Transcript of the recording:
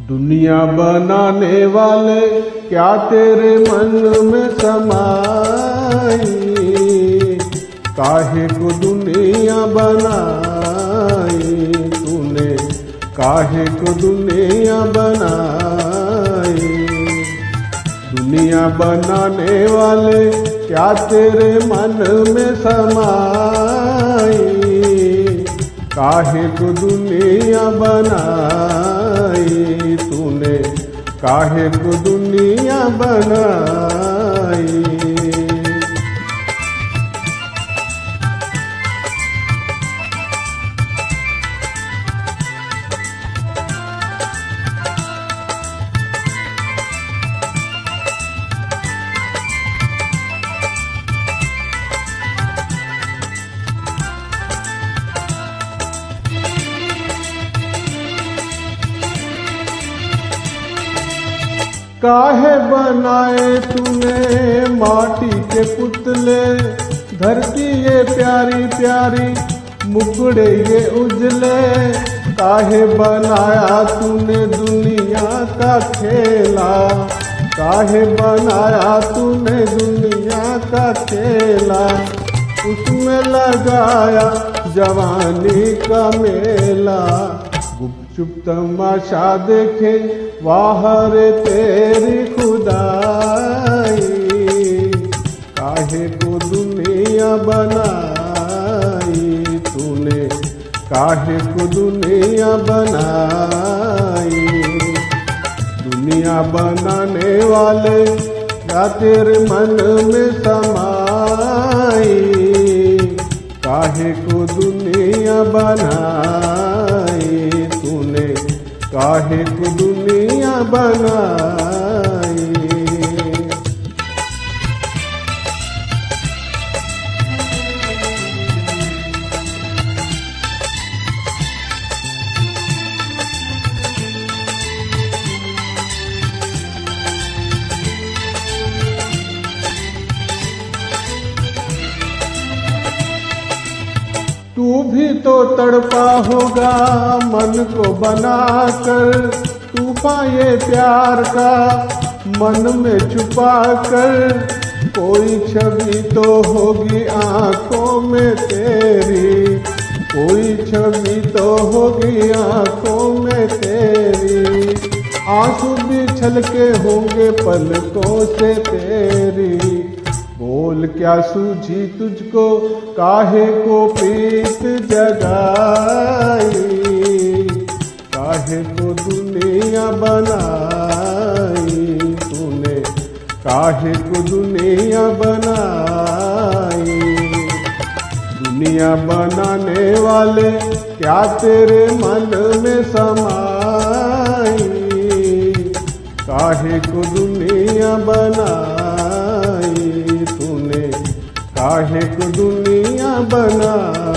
दुनिया बनाने वाले क्या तेरे मन में समाई, काहे को दुनिया बनाई तूने, काहे को दुनिया बनाई। दुनिया बनाने वाले क्या तेरे मन में समाई, काहे को दुनिया बनाई तूने, काहे को दुनिया बनाई। काहे बनाए तूने माटी के पुतले, धरती ये प्यारी प्यारी मुकुड़े ये उजले। काहे बनाया तूने दुनिया का खेला, काहे बनाया तूने दुनिया का खेला। उसमें लगाया जवानी का मेला, गुपचुप तमाशा देखे वाह रे तेरी खुदाई। काहे को दुनिया बनाई तूने, काहे को दुनिया बनाई। दुनिया बनाने वाले क्या तेरे मन में समाई, काहे को दुनिया बनाई तूने, काहे को दुनिया बनाई। तू भी तो तड़पा होगा मन को बनाकर, तूफान ये प्यार का मन में छुपा कर। कोई छवि तो होगी आंखों में तेरी, कोई छवि तो होगी आंखों में तेरी। आंसू भी छलके होंगे पलकों से तेरी। बोल क्या सूझी तुझको, काहे को प्रीत जगाई। काहे को दुनिया बनाई तूने, काहे को दुनिया बनाई। दुनिया बनाने वाले क्या तेरे मन में समाई, काहे को दुनिया बनाई तूने, काहे को दुनिया बनाई।